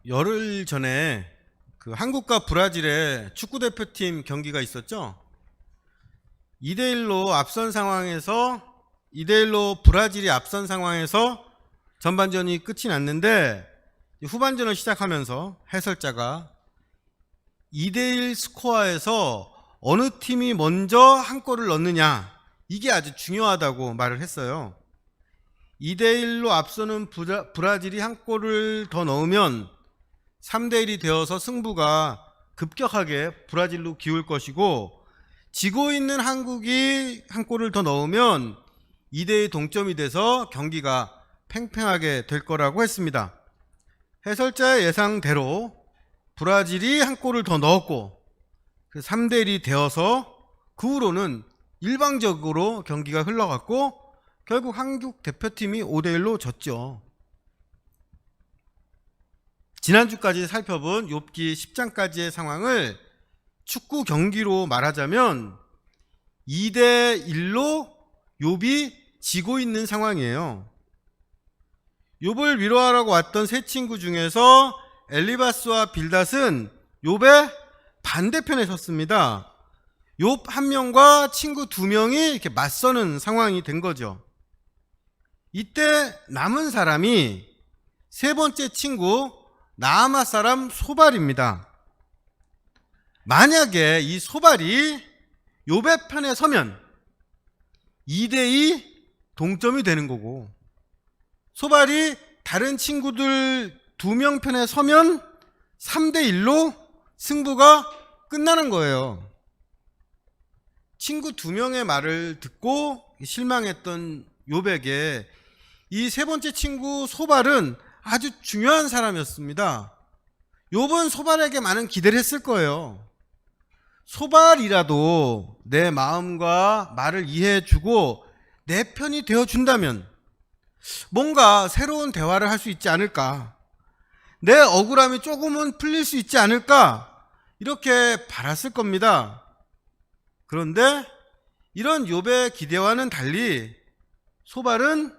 열흘 전에 그 한국과 브라질의 축구 대표팀 경기가 있었죠. 2대1로 앞선 상황에서 2대1로 브라질이 앞선 상황에서 전반전이 끝이 났는데 후반전을 시작하면서 해설자가 2대1 스코어에서 어느 팀이 먼저 한 골을 넣느냐, 이게 아주 중요하다고 말을 했어요. 2대1로 앞서는 브라질이 한 골을 더 넣으면 3대1이 되어서 승부가 급격하게 브라질로 기울 것이고, 지고 있는 한국이 한 골을 더 넣으면 2대2 동점이 돼서 경기가 팽팽하게 될 거라고 했습니다. 해설자의 예상대로 브라질이 한 골을 더 넣었고 3대1이 되어서 그 후로는 일방적으로 경기가 흘러갔고 결국 한국 대표팀이 5대1로 졌죠. 지난주까지 살펴본 욥기 10장까지의 상황을 축구 경기로 말하자면 2대1로 욥이 지고 있는 상황이에요. 욥을 위로하라고 왔던 세 친구 중에서 엘리바스와 빌닷은 욥의 반대편에 섰습니다. 욥 한 명과 친구 두 명이 이렇게 맞서는 상황이 된 거죠. 이때 남은 사람이 세 번째 친구 나아마 사람 소발입니다. 만약에 이 소발이 욥의 편에 서면 2대2 동점이 되는 거고, 소발이 다른 친구들 2명 편에 서면 3대1로 승부가 끝나는 거예요. 친구 2명의 말을 듣고 실망했던 욥에게 이 세 번째 친구 소발은 아주 중요한 사람이었습니다. 욥은 소발에게 많은 기대를 했을 거예요. 소발이라도 내 마음과 말을 이해해주고 내 편이 되어준다면 뭔가 새로운 대화를 할 수 있지 않을까, 내 억울함이 조금은 풀릴 수 있지 않을까, 이렇게 바랐을 겁니다. 그런데 이런 욥의 기대와는 달리 소발은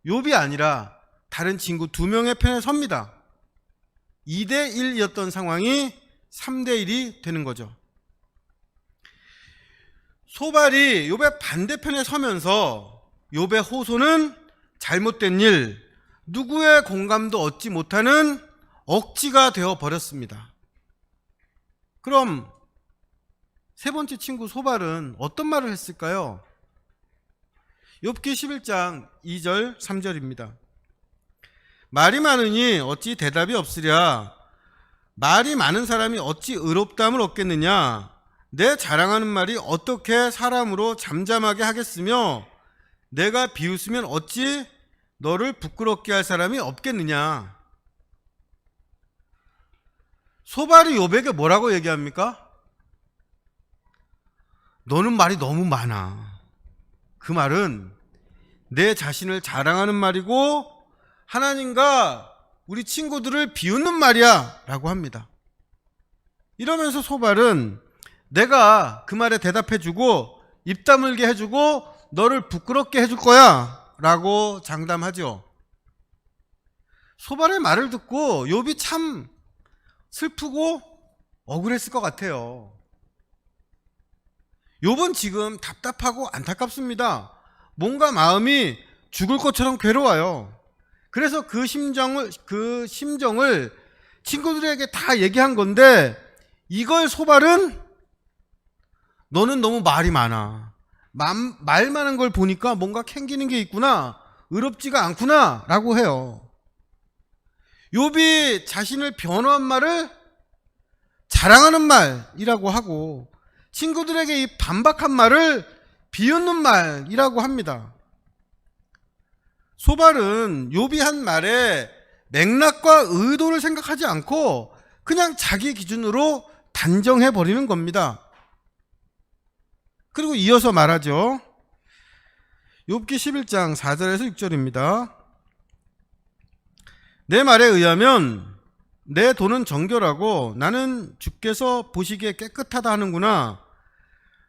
욥이 아니라 다른 친구 2명의 편에 섭니다. 2대1이었던 상황이 3대1이 되는 거죠. 소발이 욥의 반대편에 서면서 욥의 호소는 잘못된 일, 누구의 공감도 얻지 못하는 억지가 되어 버렸습니다. 그럼 세 번째 친구 소발은 어떤 말을 했을까요? 욥기 11장 2절 3절입니다. 말이 많으니 어찌 대답이 없으랴. 말이 많은 사람이 어찌 의롭다함을 얻겠느냐. 내 자랑하는 말이 어떻게 사람으로 잠잠하게 하겠으며 내가 비웃으면 어찌 너를 부끄럽게 할 사람이 없겠느냐. 소발이 욥에게 뭐라고 얘기합니까? 너는 말이 너무 많아. 그 말은 내 자신을 자랑하는 말이고 하나님과 우리 친구들을 비웃는 말이야 라고 합니다. 이러면서 소발은 내가 그 말에 대답해주고 입 다물게 해주고 너를 부끄럽게 해줄 거야 라고 장담하죠. 소발의 말을 듣고 욥이 참 슬프고 억울했을 것 같아요. 욥은 지금 답답하고 안타깝습니다. 뭔가 마음이 죽을 것처럼 괴로워요. 그래서 그 심정을 친구들에게 다 얘기한 건데, 이걸 소발은 너는 너무 말이 많아. 말 많은 걸 보니까 뭔가 캥기는 게 있구나. 의롭지가 않구나. 라고 해요. 욥이 자신을 변호한 말을 자랑하는 말이라고 하고, 친구들에게 이 반박한 말을 비웃는 말이라고 합니다. 소발은 욥이 한 말에 맥락과 의도를 생각하지 않고 그냥 자기 기준으로 단정해 버리는 겁니다. 그리고 이어서 말하죠. 욥기 11장 4절에서 6절입니다. 내 말에 의하면 내 돈은 정결하고 나는 주께서 보시기에 깨끗하다 하는구나.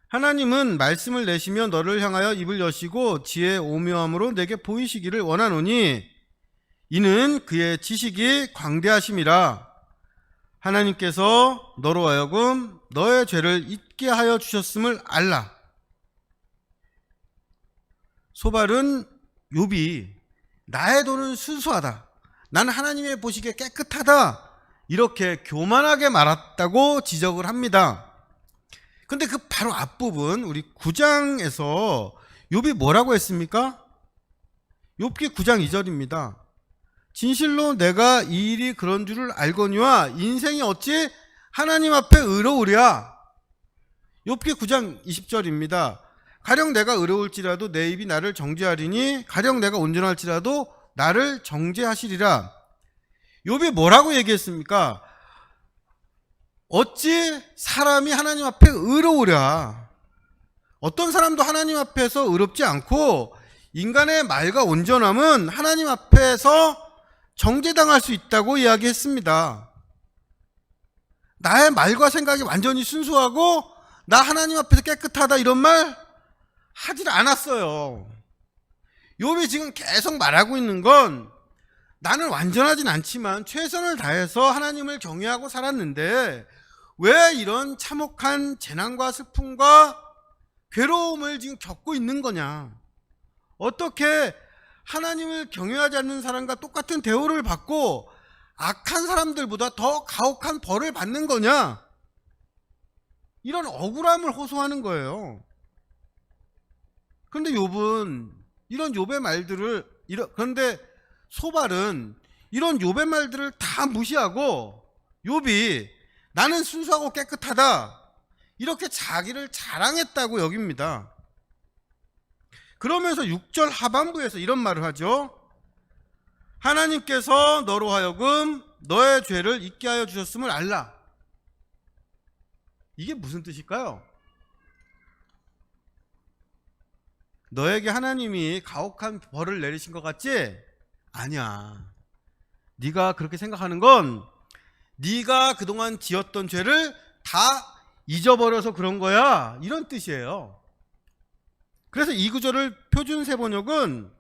하나님은 말씀을 내시며 너를 향하여 입을 여시고 지혜의 오묘함으로 내게 보이시기를 원하노니 이는 그의 지식이 광대하심이라. 하나님께서 너로 하여금 너의 죄를 잊게 하여 주셨음을 알라. 소발은 욥이 나의 돈은 순수하다, 나는 하나님의 보시기에 깨끗하다, 이렇게 교만하게 말했다고 지적을 합니다. 근데 그 바로 앞부분 우리 9장에서 욥이 뭐라고 했습니까? 욥기 9장 2절입니다. 진실로 내가 이 일이 그런 줄을 알거니와 인생이 어찌 하나님 앞에 의로우랴. 욥기 9장 20절입니다. 가령 내가 의로울지라도 내 입이 나를 정죄하리니 가령 내가 온전할지라도 나를 정죄하시리라. 욥이 뭐라고 얘기했습니까? 어찌 사람이 하나님 앞에 의로우랴. 어떤 사람도 하나님 앞에서 의롭지 않고 인간의 말과 온전함은 하나님 앞에서 정죄당할 수 있다고 이야기했습니다. 나의 말과 생각이 완전히 순수하고 나 하나님 앞에서 깨끗하다 이런 말 하질 않았어요. 욥이 지금 계속 말하고 있는 건 나는 완전하진 않지만 최선을 다해서 하나님을 경외하고 살았는데 왜 이런 참혹한 재난과 슬픔과 괴로움을 지금 겪고 있는 거냐. 어떻게 하나님을 경외하지 않는 사람과 똑같은 대우를 받고 악한 사람들보다 더 가혹한 벌을 받는 거냐. 이런 억울함을 호소하는 거예요. 그런데 욥은 이런 욥의 말들을 그런데 소발은 이런 욥의 말들을 다 무시하고 욥이 나는 순수하고 깨끗하다 이렇게 자기를 자랑했다고 여깁니다. 그러면서 6절 하반부에서 이런 말을 하죠. 하나님께서 너로 하여금 너의 죄를 잊게 하여 주셨음을 알라. 이게 무슨 뜻일까요? 너에게 하나님이 가혹한 벌을 내리신 것 같지? 아니야. 네가 그렇게 생각하는 건 네가 그동안 지었던 죄를 다 잊어버려서 그런 거야, 이런 뜻이에요. 그래서 이 구절을 표준세 번역은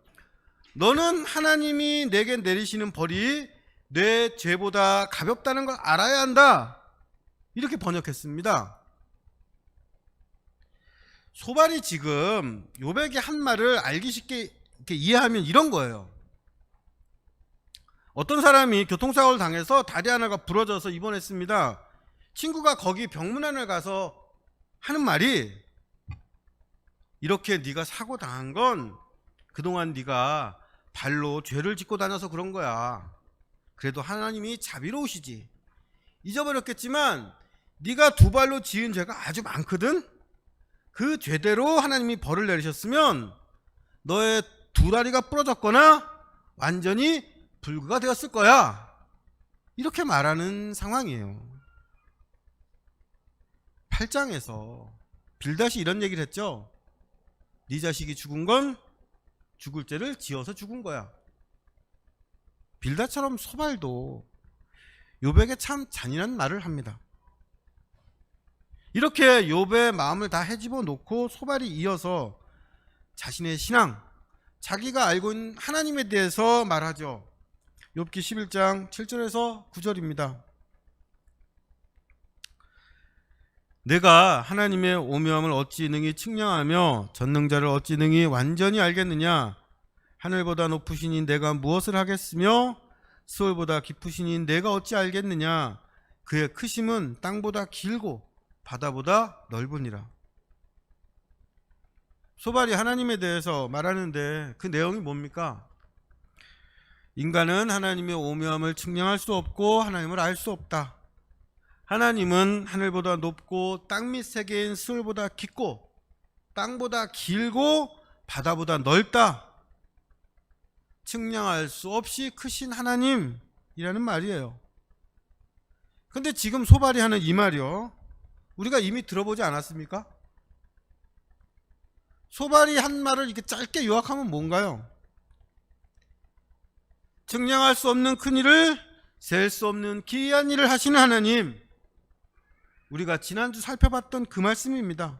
너는 하나님이 내게 내리시는 벌이 내 죄보다 가볍다는 걸 알아야 한다, 이렇게 번역했습니다. 소발이 지금 욥에게 한 말을 알기 쉽게 이렇게 이해하면 이런 거예요. 어떤 사람이 교통사고를 당해서 다리 하나가 부러져서 입원했습니다. 친구가 거기 병문안을 가서 하는 말이 이렇게 네가 사고 당한 건 그동안 네가 발로 죄를 짓고 다녀서 그런 거야. 그래도 하나님이 자비로우시지. 잊어버렸겠지만 네가 두 발로 지은 죄가 아주 많거든. 그 죄대로 하나님이 벌을 내리셨으면 너의 두 다리가 부러졌거나 완전히 불구가 되었을 거야, 이렇게 말하는 상황이에요. 8장에서 빌닷이 이런 얘기를 했죠. 네 자식이 죽은 건 죽을 죄를 지어서 죽은 거야. 빌닷처럼 소발도 욥에게 참 잔인한 말을 합니다. 이렇게 욥의 마음을 다 헤집어 놓고 소발이 이어서 자신의 신앙, 자기가 알고 있는 하나님에 대해서 말하죠. 욥기 11장 7절에서 9절입니다. 내가 하나님의 오묘함을 어찌 능히 측량하며 전능자를 어찌 능히 완전히 알겠느냐. 하늘보다 높으시니 내가 무엇을 하겠으며 스월보다 깊으시니 내가 어찌 알겠느냐. 그의 크심은 땅보다 길고 바다보다 넓으니라. 소발이 하나님에 대해서 말하는데 그 내용이 뭡니까? 인간은 하나님의 오묘함을 측량할 수 없고 하나님을 알 수 없다. 하나님은 하늘보다 높고 땅 밑 세계인 스월보다 깊고 땅보다 길고 바다보다 넓다. 측량할 수 없이 크신 하나님이라는 말이에요. 근데 지금 소발이 하는 이 말이요, 우리가 이미 들어보지 않았습니까? 소발이 한 말을 이렇게 짧게 요약하면 뭔가요? 측량할 수 없는 큰 일을 셀 수 없는 기이한 일을 하시는 하나님. 우리가 지난주 살펴봤던 그 말씀입니다.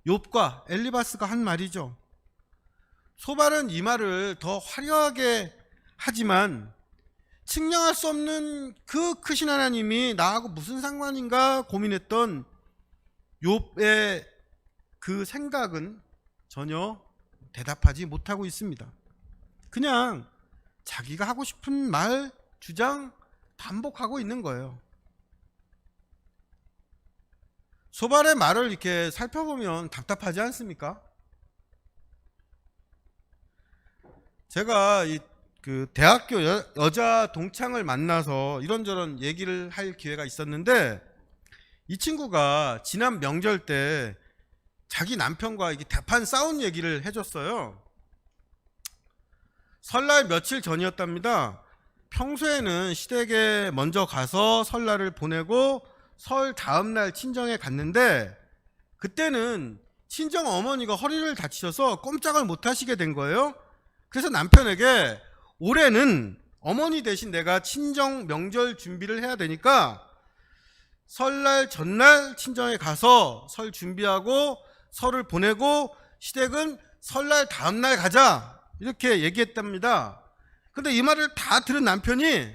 욥과 엘리바스가 한 말이죠. 소발은 이 말을 더 화려하게 하지만 측량할 수 없는 그 크신 하나님이 나하고 무슨 상관인가 고민했던 욥의 그 생각은 전혀 대답하지 못하고 있습니다. 그냥 자기가 하고 싶은 말, 주장 반복하고 있는 거예요. 소발의 말을 이렇게 살펴보면 답답하지 않습니까? 제가 그 대학교 여자 동창을 만나서 이런저런 얘기를 할 기회가 있었는데, 이 친구가 지난 명절 때 자기 남편과 이게 대판 싸운 얘기를 해줬어요. 설날 며칠 전이었답니다. 평소에는 시댁에 먼저 가서 설날을 보내고 설 다음날 친정에 갔는데, 그때는 친정 어머니가 허리를 다치셔서 꼼짝을 못 하시게 된 거예요. 그래서 남편에게 올해는 어머니 대신 내가 친정 명절 준비를 해야 되니까 설날 전날 친정에 가서 설 준비하고 설을 보내고 시댁은 설날 다음날 가자, 이렇게 얘기했답니다. 근데 이 말을 다 들은 남편이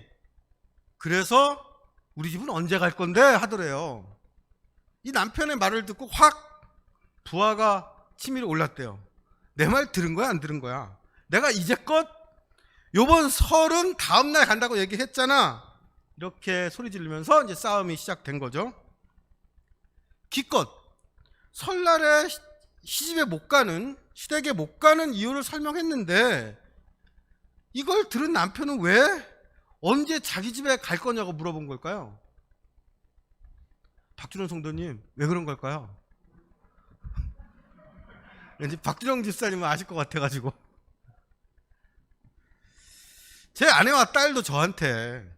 그래서 우리 집은 언제 갈 건데 하더래요. 이 남편의 말을 듣고 확 부하가 치밀어 올랐대요. 내 말 들은 거야 안 들은 거야? 내가 이제껏 요번 설은 다음날 간다고 얘기했잖아. 이렇게 소리 지르면서 이제 싸움이 시작된 거죠. 기껏 설날에 시집에 못 가는, 시댁에 못 가는 이유를 설명했는데 이걸 들은 남편은 왜 언제 자기 집에 갈 거냐고 물어본 걸까요? 박준원 성도님, 왜 그런 걸까요? 왠지 박준영 집사님은 아실 것 같아가지고. 제 아내와 딸도 저한테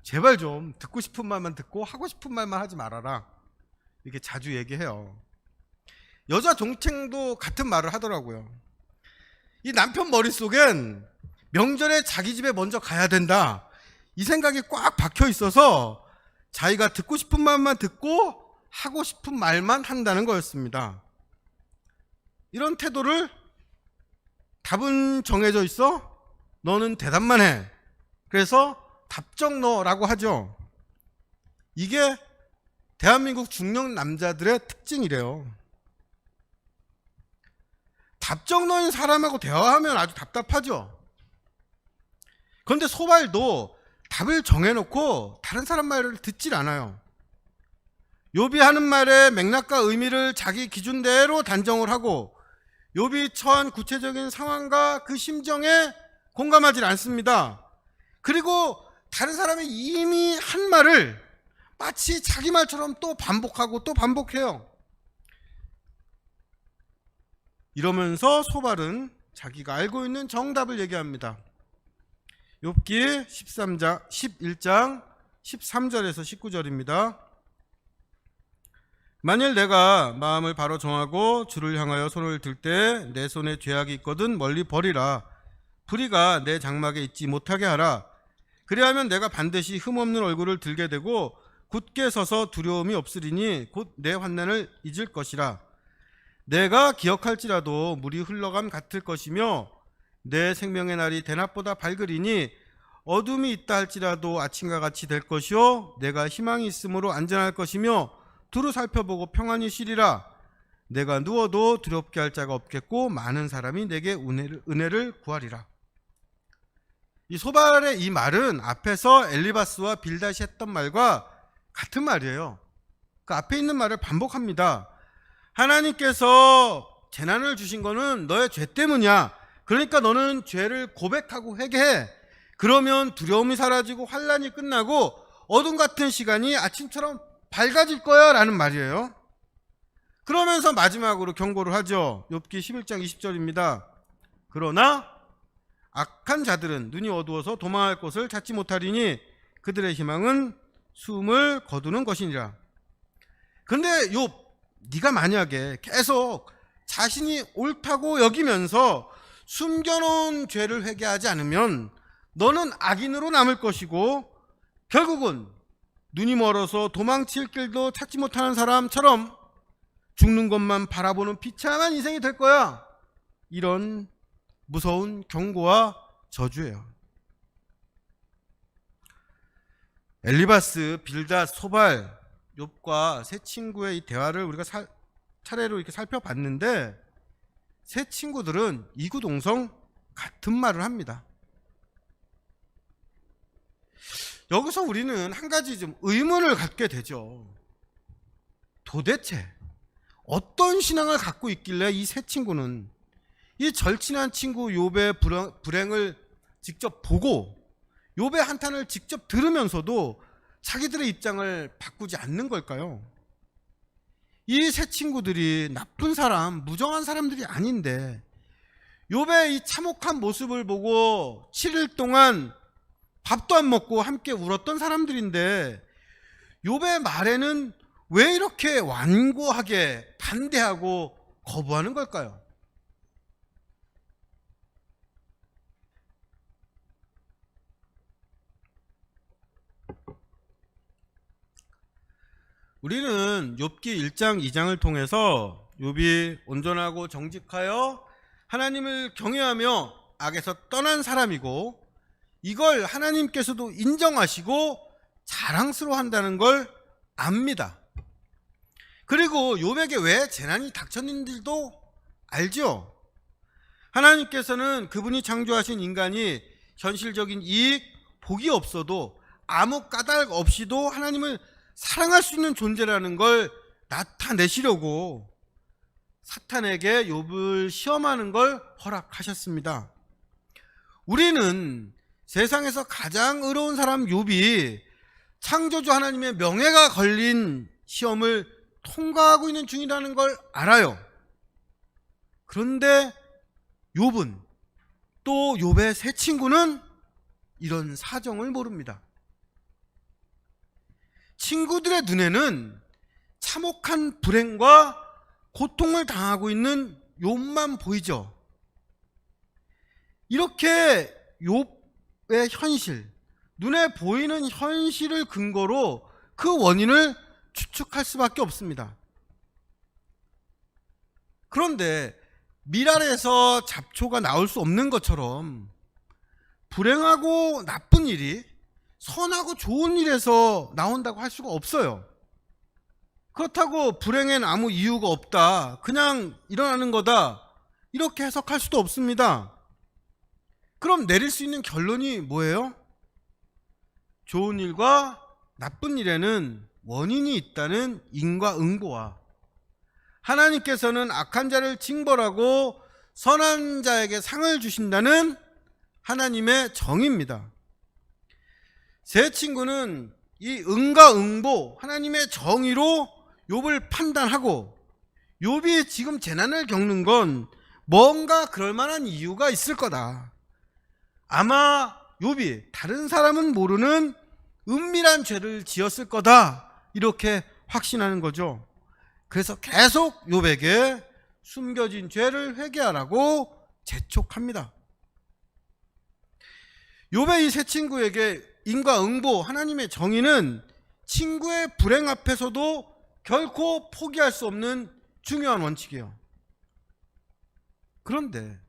제발 좀 듣고 싶은 말만 듣고 하고 싶은 말만 하지 말아라, 이렇게 자주 얘기해요. 여자 동생도 같은 말을 하더라고요. 이 남편 머릿속엔 명절에 자기 집에 먼저 가야 된다, 이 생각이 꽉 박혀 있어서 자기가 듣고 싶은 말만 듣고 하고 싶은 말만 한다는 거였습니다. 이런 태도를 답은 정해져 있어? 너는 대답만 해. 그래서 답정너라고 하죠. 이게 대한민국 중년 남자들의 특징이래요. 답정너인 사람하고 대화하면 아주 답답하죠. 그런데 소발도 답을 정해놓고 다른 사람 말을 듣질 않아요. 욥이 하는 말의 맥락과 의미를 자기 기준대로 단정을 하고 욥이 처한 구체적인 상황과 그 심정에 공감하지 않습니다. 그리고 다른 사람이 이미 한 말을 마치 자기 말처럼 또 반복하고 또 반복해요. 이러면서 소발은 자기가 알고 있는 정답을 얘기합니다. 욥기 11장 13절에서 19절입니다. 만일 내가 마음을 바로 정하고 주를 향하여 손을 들 때 내 손에 죄악이 있거든 멀리 버리라. 불의가 내 장막에 있지 못하게 하라. 그리하면 내가 반드시 흠없는 얼굴을 들게 되고 굳게 서서 두려움이 없으리니 곧 내 환난을 잊을 것이라. 내가 기억할지라도 물이 흘러감 같을 것이며 내 생명의 날이 대낮보다 밝으리니 어둠이 있다 할지라도 아침과 같이 될 것이요 내가 희망이 있으므로 안전할 것이며 두루 살펴보고 평안히 쉬리라. 내가 누워도 두렵게 할 자가 없겠고 많은 사람이 내게 은혜를 구하리라. 이 소발의 이 말은 앞에서 엘리바스와 빌닷이 했던 말과 같은 말이에요. 그 앞에 있는 말을 반복합니다. 하나님께서 재난을 주신 거는 너의 죄 때문이야. 그러니까 너는 죄를 고백하고 회개해. 그러면 두려움이 사라지고 환난이 끝나고 어둠 같은 시간이 아침처럼 밝아질 거야 라는 말이에요. 그러면서 마지막으로 경고를 하죠. 욥기 11장 20절입니다. 그러나 악한 자들은 눈이 어두워서 도망할 곳을 찾지 못하리니 그들의 희망은 숨을 거두는 것이니라. 근데 욥, 네가 만약에 계속 자신이 옳다고 여기면서 숨겨놓은 죄를 회개하지 않으면 너는 악인으로 남을 것이고 결국은 눈이 멀어서 도망칠 길도 찾지 못하는 사람처럼 죽는 것만 바라보는 비참한 인생이 될 거야. 이런 무서운 경고와 저주예요. 엘리바스, 빌닷, 소발, 욥과 세 친구의 이 대화를 우리가 차례로 이렇게 살펴봤는데 세 친구들은 이구동성 같은 말을 합니다. 여기서 우리는 한 가지 좀 의문을 갖게 되죠. 도대체 어떤 신앙을 갖고 있길래 이 세 친구는 이 절친한 친구 욥의 불행을 직접 보고 욥의 한탄을 직접 들으면서도 자기들의 입장을 바꾸지 않는 걸까요? 이 세 친구들이 나쁜 사람, 무정한 사람들이 아닌데 욥의 이 참혹한 모습을 보고 7일 동안 밥도 안 먹고 함께 울었던 사람들인데 욥의 말에는 왜 이렇게 완고하게 반대하고 거부하는 걸까요? 우리는 욥기 1장 2장을 통해서 욥이 온전하고 정직하여 하나님을 경외하며 악에서 떠난 사람이고 이걸 하나님께서도 인정하시고 자랑스러워한다는 걸 압니다. 그리고 욥에게 왜 재난이 닥쳤는지도 알죠. 하나님께서는 그분이 창조하신 인간이 현실적인 이익, 복이 없어도 아무 까닭 없이도 하나님을 사랑할 수 있는 존재라는 걸 나타내시려고 사탄에게 욥을 시험하는 걸 허락하셨습니다. 우리는 세상에서 가장 의로운 사람 욥이 창조주 하나님의 명예가 걸린 시험을 통과하고 있는 중이라는 걸 알아요. 그런데 욥은 또 욥의 세 친구는 이런 사정을 모릅니다. 친구들의 눈에는 참혹한 불행과 고통을 당하고 있는 욥만 보이죠. 이렇게 욥의 현실, 눈에 보이는 현실을 근거로 그 원인을 추측할 수밖에 없습니다. 그런데 밀알에서 잡초가 나올 수 없는 것처럼 불행하고 나쁜 일이 선하고 좋은 일에서 나온다고 할 수가 없어요. 그렇다고 불행엔 아무 이유가 없다, 그냥 일어나는 거다, 이렇게 해석할 수도 없습니다. 그럼 내릴 수 있는 결론이 뭐예요? 좋은 일과 나쁜 일에는 원인이 있다는 인과응보와 하나님께서는 악한 자를 징벌하고 선한 자에게 상을 주신다는 하나님의 정의입니다. 세 친구는 이 응과응보, 하나님의 정의로 욥을 판단하고 욥이 지금 재난을 겪는 건 뭔가 그럴 만한 이유가 있을 거다. 아마 욥이 다른 사람은 모르는 은밀한 죄를 지었을 거다, 이렇게 확신하는 거죠. 그래서 계속 욥에게 숨겨진 죄를 회개하라고 재촉합니다. 욥의 이 세 친구에게 인과응보, 하나님의 정의는 친구의 불행 앞에서도 결코 포기할 수 없는 중요한 원칙이에요. 그런데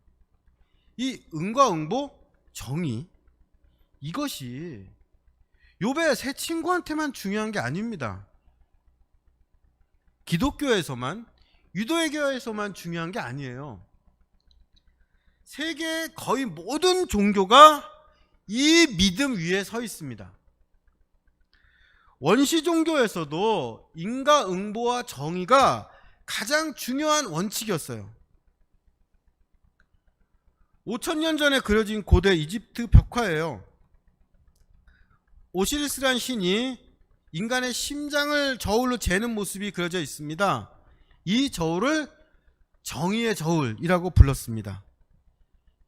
이 인과응보, 정의, 이것이 욥의 세 친구한테만 중요한 게 아닙니다. 기독교에서만, 유대교에서만 중요한 게 아니에요. 세계의 거의 모든 종교가 이 믿음 위에 서 있습니다. 원시 종교에서도 인과응보와 정의가 가장 중요한 원칙이었어요. 5000년 전에 그려진 고대 이집트 벽화예요. 오시리스란 신이 인간의 심장을 저울로 재는 모습이 그려져 있습니다. 이 저울을 정의의 저울이라고 불렀습니다.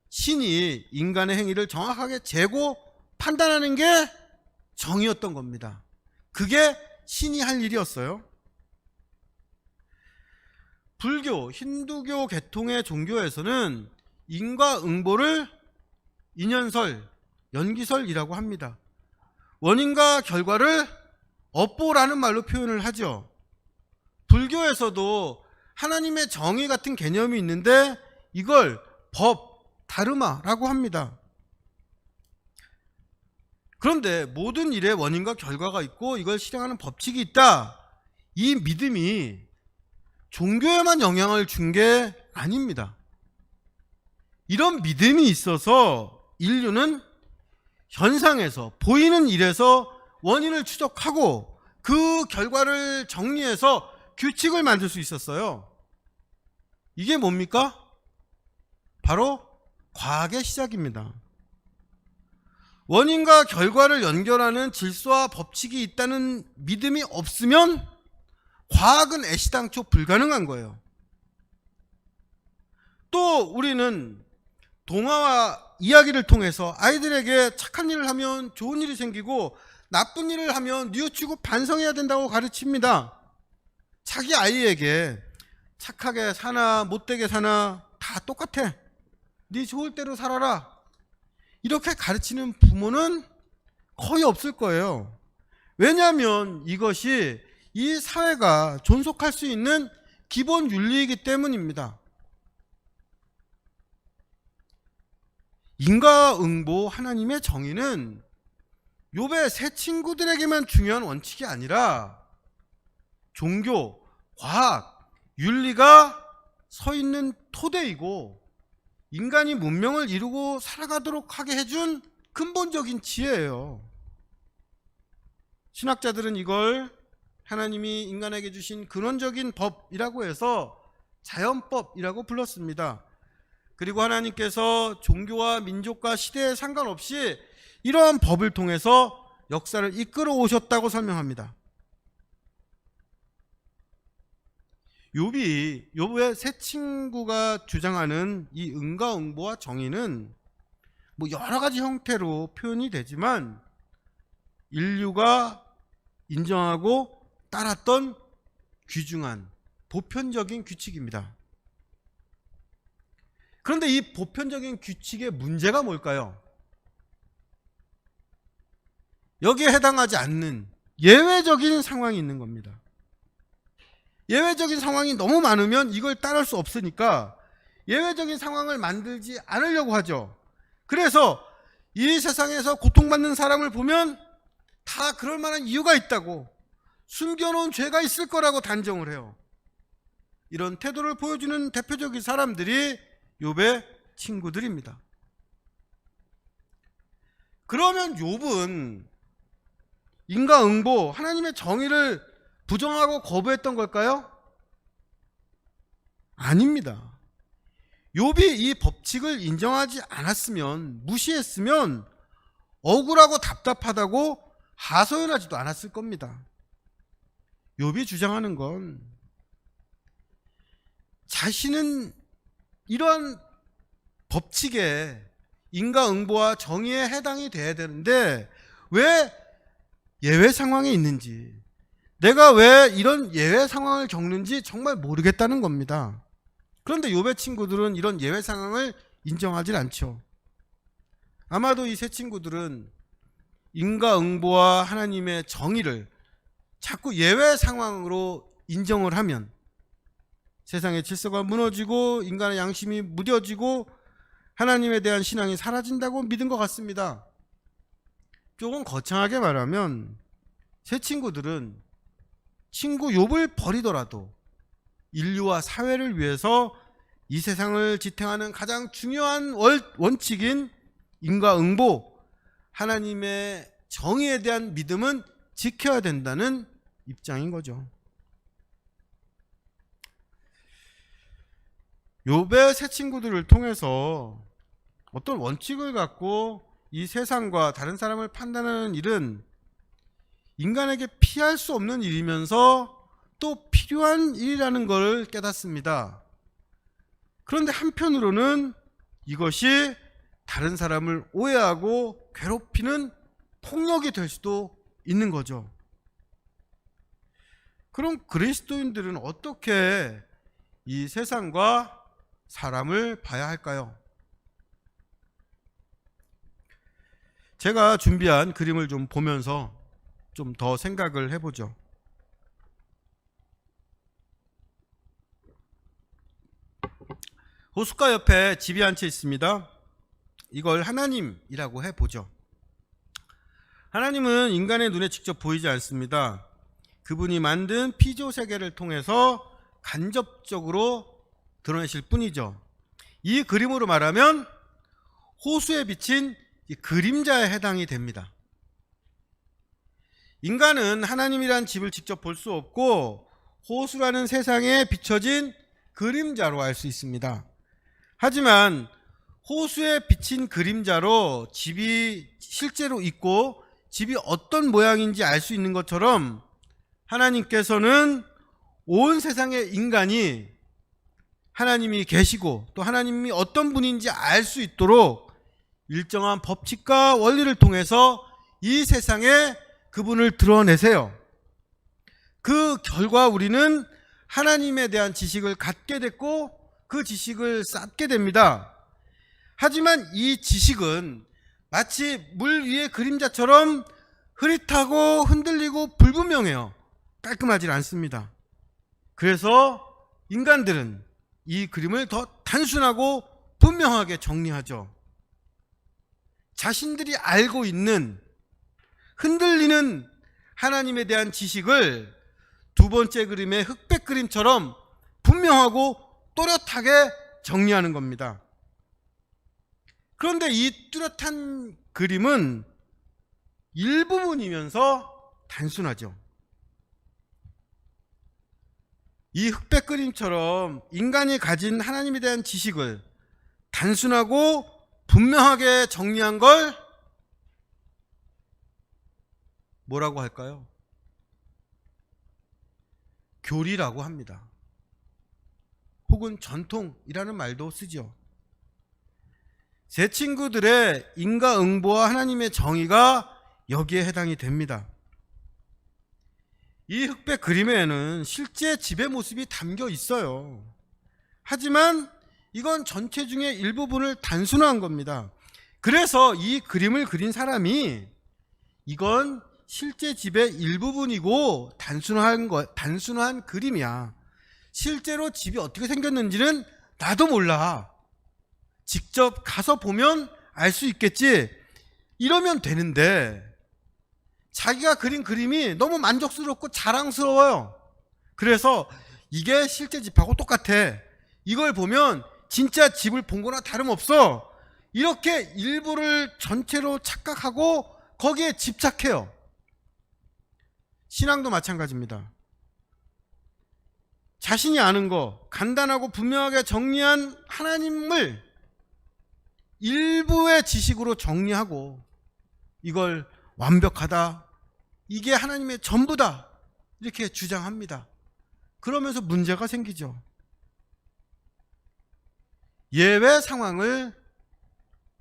신이 인간의 행위를 정확하게 재고 판단하는 게 정의였던 겁니다. 그게 신이 할 일이었어요. 불교, 힌두교 계통의 종교에서는 인과응보를 인연설, 연기설이라고 합니다. 원인과 결과를 업보라는 말로 표현을 하죠. 불교에서도 하나님의 정의 같은 개념이 있는데 이걸 법, 다르마라고 합니다. 그런데 모든 일에 원인과 결과가 있고 이걸 실행하는 법칙이 있다. 이 믿음이 종교에만 영향을 준 게 아닙니다. 이런 믿음이 있어서 인류는 현상에서, 보이는 일에서 원인을 추적하고 그 결과를 정리해서 규칙을 만들 수 있었어요. 이게 뭡니까? 바로 과학의 시작입니다. 원인과 결과를 연결하는 질서와 법칙이 있다는 믿음이 없으면 과학은 애시당초 불가능한 거예요. 또 우리는 동화와 이야기를 통해서 아이들에게 착한 일을 하면 좋은 일이 생기고 나쁜 일을 하면 뉘우치고 반성해야 된다고 가르칩니다. 자기 아이에게 착하게 사나 못되게 사나 다 똑같아. 네 좋을 대로 살아라. 이렇게 가르치는 부모는 거의 없을 거예요. 왜냐하면 이것이 이 사회가 존속할 수 있는 기본 윤리이기 때문입니다. 인과응보 하나님의 정의는 욥의 세 친구들에게만 중요한 원칙이 아니라 종교, 과학, 윤리가 서 있는 토대이고 인간이 문명을 이루고 살아가도록 하게 해준 근본적인 지혜예요. 신학자들은 이걸 하나님이 인간에게 주신 근원적인 법이라고 해서 자연법이라고 불렀습니다. 그리고 하나님께서 종교와 민족과 시대에 상관없이 이러한 법을 통해서 역사를 이끌어 오셨다고 설명합니다. 욥의 세 친구가 주장하는 이 인과응보와 정의는 뭐 여러 가지 형태로 표현이 되지만 인류가 인정하고 따랐던 귀중한 보편적인 규칙입니다. 그런데 이 보편적인 규칙의 문제가 뭘까요? 여기에 해당하지 않는 예외적인 상황이 있는 겁니다. 예외적인 상황이 너무 많으면 이걸 따를 수 없으니까 예외적인 상황을 만들지 않으려고 하죠. 그래서 이 세상에서 고통받는 사람을 보면 다 그럴 만한 이유가 있다고, 숨겨놓은 죄가 있을 거라고 단정을 해요. 이런 태도를 보여주는 대표적인 사람들이 욥의 친구들입니다. 그러면 욥은 인과응보, 하나님의 정의를 부정하고 거부했던 걸까요? 아닙니다. 욥이 이 법칙을 인정하지 않았으면, 무시했으면 억울하고 답답하다고 하소연하지도 않았을 겁니다. 욥이 주장하는 건 자신은 이러한 법칙에 인과응보와 정의에 해당이 돼야 되는데 왜 예외 상황에 있는지, 내가 왜 이런 예외 상황을 겪는지 정말 모르겠다는 겁니다. 그런데 욥의 친구들은 이런 예외 상황을 인정하지 않죠. 아마도 이 세 친구들은 인과응보와 하나님의 정의를 자꾸 예외 상황으로 인정을 하면 세상의 질서가 무너지고 인간의 양심이 무뎌지고 하나님에 대한 신앙이 사라진다고 믿은 것 같습니다. 조금 거창하게 말하면 세 친구들은 친구 욥을 버리더라도 인류와 사회를 위해서 이 세상을 지탱하는 가장 중요한 원칙인 인과응보, 하나님의 정의에 대한 믿음은 지켜야 된다는 입장인 거죠. 욥의 세 친구들을 통해서 어떤 원칙을 갖고 이 세상과 다른 사람을 판단하는 일은 인간에게 피할 수 없는 일이면서 또 필요한 일이라는 걸 깨닫습니다. 그런데 한편으로는 이것이 다른 사람을 오해하고 괴롭히는 폭력이 될 수도 있는 거죠. 그럼 그리스도인들은 어떻게 이 세상과 사람을 봐야 할까요? 제가 준비한 그림을 좀 보면서 좀 더 생각을 해보죠. 호숫가 옆에 집이 한 채 있습니다. 이걸 하나님이라고 해보죠. 하나님은 인간의 눈에 직접 보이지 않습니다. 그분이 만든 피조 세계를 통해서 간접적으로 드러내실 뿐이죠. 이 그림으로 말하면 호수에 비친 그림자에 해당이 됩니다. 인간은 하나님이란 집을 직접 볼 수 없고 호수라는 세상에 비춰진 그림자로 알 수 있습니다. 하지만 호수에 비친 그림자로 집이 실제로 있고 집이 어떤 모양인지 알 수 있는 것처럼 하나님께서는 온 세상의 인간이 하나님이 계시고 또 하나님이 어떤 분인지 알 수 있도록 일정한 법칙과 원리를 통해서 이 세상에 그분을 드러내세요. 그 결과 우리는 하나님에 대한 지식을 갖게 됐고 그 지식을 쌓게 됩니다. 하지만 이 지식은 마치 물 위의 그림자처럼 흐릿하고 흔들리고 불분명해요. 깔끔하지 않습니다. 그래서 인간들은 이 그림을 더 단순하고 분명하게 정리하죠. 자신들이 알고 있는 흔들리는 하나님에 대한 지식을 두 번째 그림의 흑백 그림처럼 분명하고 또렷하게 정리하는 겁니다. 그런데 이 뚜렷한 그림은 일부분이면서 단순하죠. 이 흑백 그림처럼 인간이 가진 하나님에 대한 지식을 단순하고 분명하게 정리한 걸 뭐라고 할까요? 교리라고 합니다. 혹은 전통이라는 말도 쓰죠. 제 친구들의 인과응보와 하나님의 정의가 여기에 해당이 됩니다. 이 흑백 그림에는 실제 집의 모습이 담겨 있어요. 하지만 이건 전체 중에 일부분을 단순화한 겁니다. 그래서 이 그림을 그린 사람이 이건 실제 집의 일부분이고 단순한 그림이야. 실제로 집이 어떻게 생겼는지는 나도 몰라. 직접 가서 보면 알 수 있겠지. 이러면 되는데 자기가 그린 그림이 너무 만족스럽고 자랑스러워요. 그래서 이게 실제 집하고 똑같아. 이걸 보면 진짜 집을 본 거나 다름없어. 이렇게 일부를 전체로 착각하고 거기에 집착해요. 신앙도 마찬가지입니다. 자신이 아는 거 간단하고 분명하게 정리한 하나님을 일부의 지식으로 정리하고 이걸 완벽하다, 이게 하나님의 전부다 이렇게 주장합니다. 그러면서 문제가 생기죠. 예외 상황을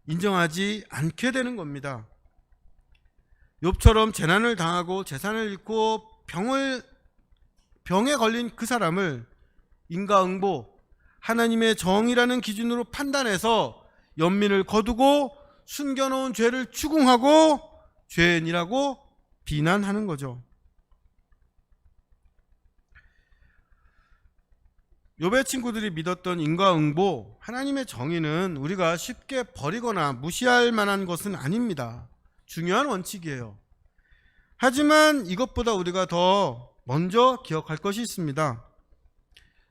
인정하지 않게 되는 겁니다. 욥처럼 재난을 당하고 재산을 잃고 병에 걸린 그 사람을 인과응보, 하나님의 정의라는 기준으로 판단해서 연민을 거두고 숨겨놓은 죄를 추궁하고 죄인이라고 비난하는 거죠. 욥의 친구들이 믿었던 인과응보, 하나님의 정의는 우리가 쉽게 버리거나 무시할 만한 것은 아닙니다. 중요한 원칙이에요. 하지만 이것보다 우리가 더 먼저 기억할 것이 있습니다.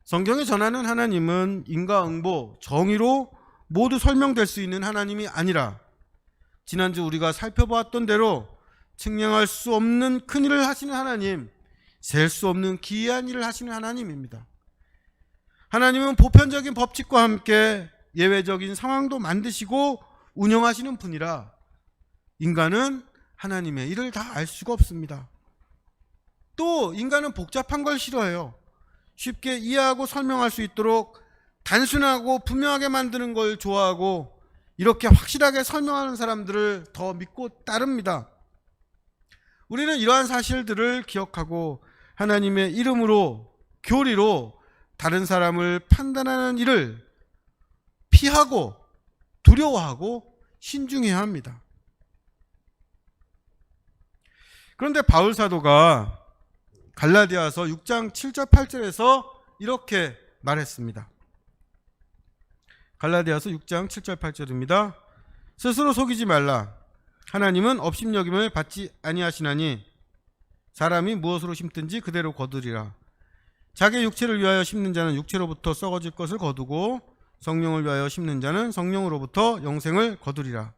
성경이 전하는 하나님은 인과응보, 정의로 모두 설명될 수 있는 하나님이 아니라 지난주 우리가 살펴보았던 대로 측량할 수 없는 큰 일을 하시는 하나님, 셀 수 없는 기이한 일을 하시는 하나님입니다. 하나님은 보편적인 법칙과 함께 예외적인 상황도 만드시고 운영하시는 분이라 인간은 하나님의 일을 다 알 수가 없습니다. 또 인간은 복잡한 걸 싫어해요. 쉽게 이해하고 설명할 수 있도록 단순하고 분명하게 만드는 걸 좋아하고 이렇게 확실하게 설명하는 사람들을 더 믿고 따릅니다. 우리는 이러한 사실들을 기억하고 하나님의 이름으로, 교리로 다른 사람을 판단하는 일을 피하고 두려워하고 신중해야 합니다. 그런데 바울 사도가 갈라디아서 6장 7절 8절에서 이렇게 말했습니다. 갈라디아서 6장 7절 8절입니다. 스스로 속이지 말라. 하나님은 업신여김을 받지 아니하시나니 사람이 무엇으로 심든지 그대로 거두리라. 자기 육체를 위하여 심는 자는 육체로부터 썩어질 것을 거두고 성령을 위하여 심는 자는 성령으로부터 영생을 거두리라.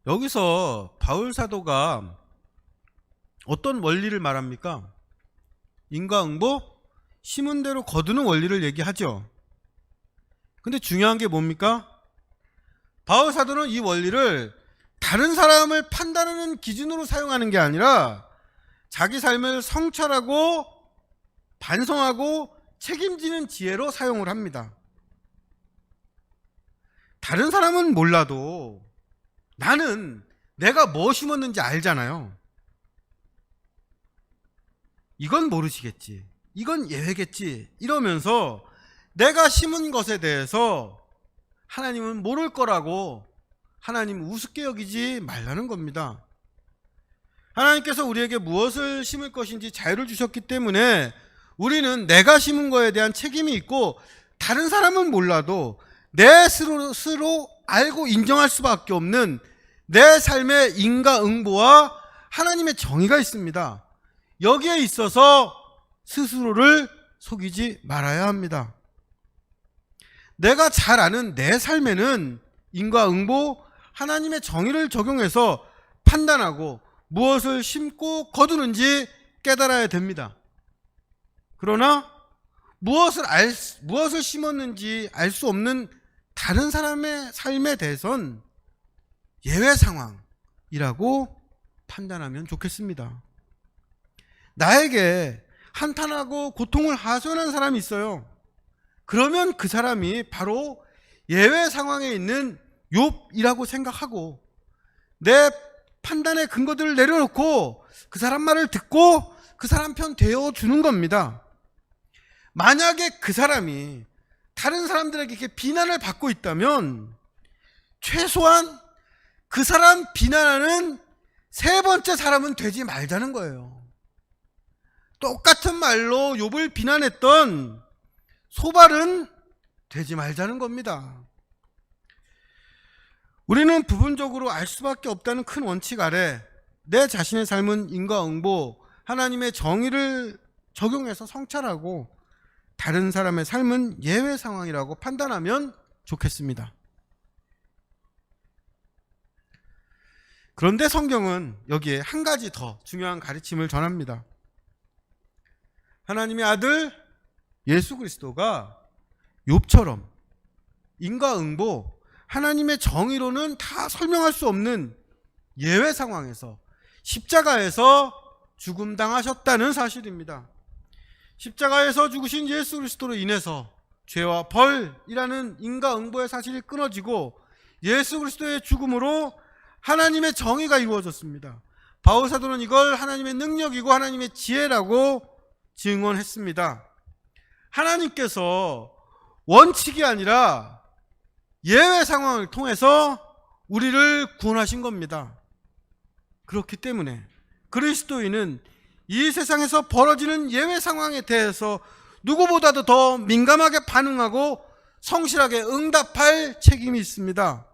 여기서 바울 사도가 어떤 원리를 말합니까? 인과응보, 심은 대로 거두는 원리를 얘기하죠. 근데 중요한 게 뭡니까? 바울 사도는 이 원리를 다른 사람을 판단하는 기준으로 사용하는 게 아니라 자기 삶을 성찰하고 반성하고 책임지는 지혜로 사용을 합니다. 다른 사람은 몰라도 나는 내가 뭐 심었는지 알잖아요. 이건 모르시겠지, 이건 예외겠지 이러면서 내가 심은 것에 대해서 하나님은 모를 거라고 하나님은 우습게 여기지 말라는 겁니다. 하나님께서 우리에게 무엇을 심을 것인지 자유를 주셨기 때문에 우리는 내가 심은 거에 대한 책임이 있고, 다른 사람은 몰라도 내 스스로 알고 인정할 수밖에 없는 내 삶의 인과응보와 하나님의 정의가 있습니다. 여기에 있어서 스스로를 속이지 말아야 합니다. 내가 잘 아는 내 삶에는 인과응보, 하나님의 정의를 적용해서 판단하고 무엇을 심고 거두는지 깨달아야 됩니다. 그러나 무엇을 심었는지 알 수 없는 다른 사람의 삶에 대해선 예외 상황이라고 판단하면 좋겠습니다. 나에게 한탄하고 고통을 하소연한 사람이 있어요. 그러면 그 사람이 바로 예외 상황에 있는 욥이라고 생각하고 내 판단의 근거들을 내려놓고 그 사람 말을 듣고 그 사람 편 되어주는 겁니다. 만약에 그 사람이 다른 사람들에게 이렇게 비난을 받고 있다면 최소한 그 사람 비난하는 세 번째 사람은 되지 말자는 거예요. 똑같은 말로 욥을 비난했던 소발은 되지 말자는 겁니다. 우리는 부분적으로 알 수밖에 없다는 큰 원칙 아래 내 자신의 삶은 인과응보, 하나님의 정의를 적용해서 성찰하고 다른 사람의 삶은 예외 상황이라고 판단하면 좋겠습니다. 그런데 성경은 여기에 한 가지 더 중요한 가르침을 전합니다. 하나님의 아들 예수 그리스도가 욥처럼 인과응보, 하나님의 정의로는 다 설명할 수 없는 예외 상황에서 십자가에서 죽음당하셨다는 사실입니다. 십자가에서 죽으신 예수 그리스도로 인해서 죄와 벌이라는 인과응보의 사실이 끊어지고 예수 그리스도의 죽음으로 하나님의 정의가 이루어졌습니다. 바울 사도는 이걸 하나님의 능력이고 하나님의 지혜라고 증언했습니다. 하나님께서 원칙이 아니라 예외 상황을 통해서 우리를 구원하신 겁니다. 그렇기 때문에 그리스도인은 이 세상에서 벌어지는 예외 상황에 대해서 누구보다도 더 민감하게 반응하고 성실하게 응답할 책임이 있습니다.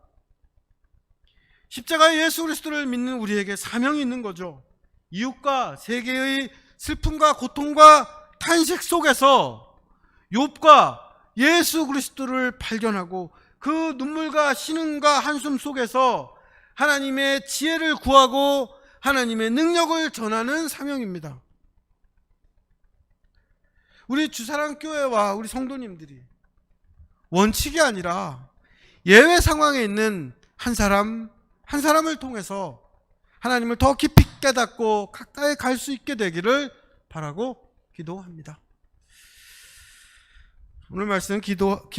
십자가의 예수 그리스도를 믿는 우리에게 사명이 있는 거죠. 이웃과 세계의 슬픔과 고통과 탄식 속에서 욥과 예수 그리스도를 발견하고 그 눈물과 신음과 한숨 속에서 하나님의 지혜를 구하고 하나님의 능력을 전하는 사명입니다. 우리 주사랑교회와 우리 성도님들이 원칙이 아니라 예외 상황에 있는 한 사람을 통해서 하나님을 더 깊이 깨닫고 가까이 갈 수 있게 되기를 바라고 기도합니다. 오늘 말씀 기억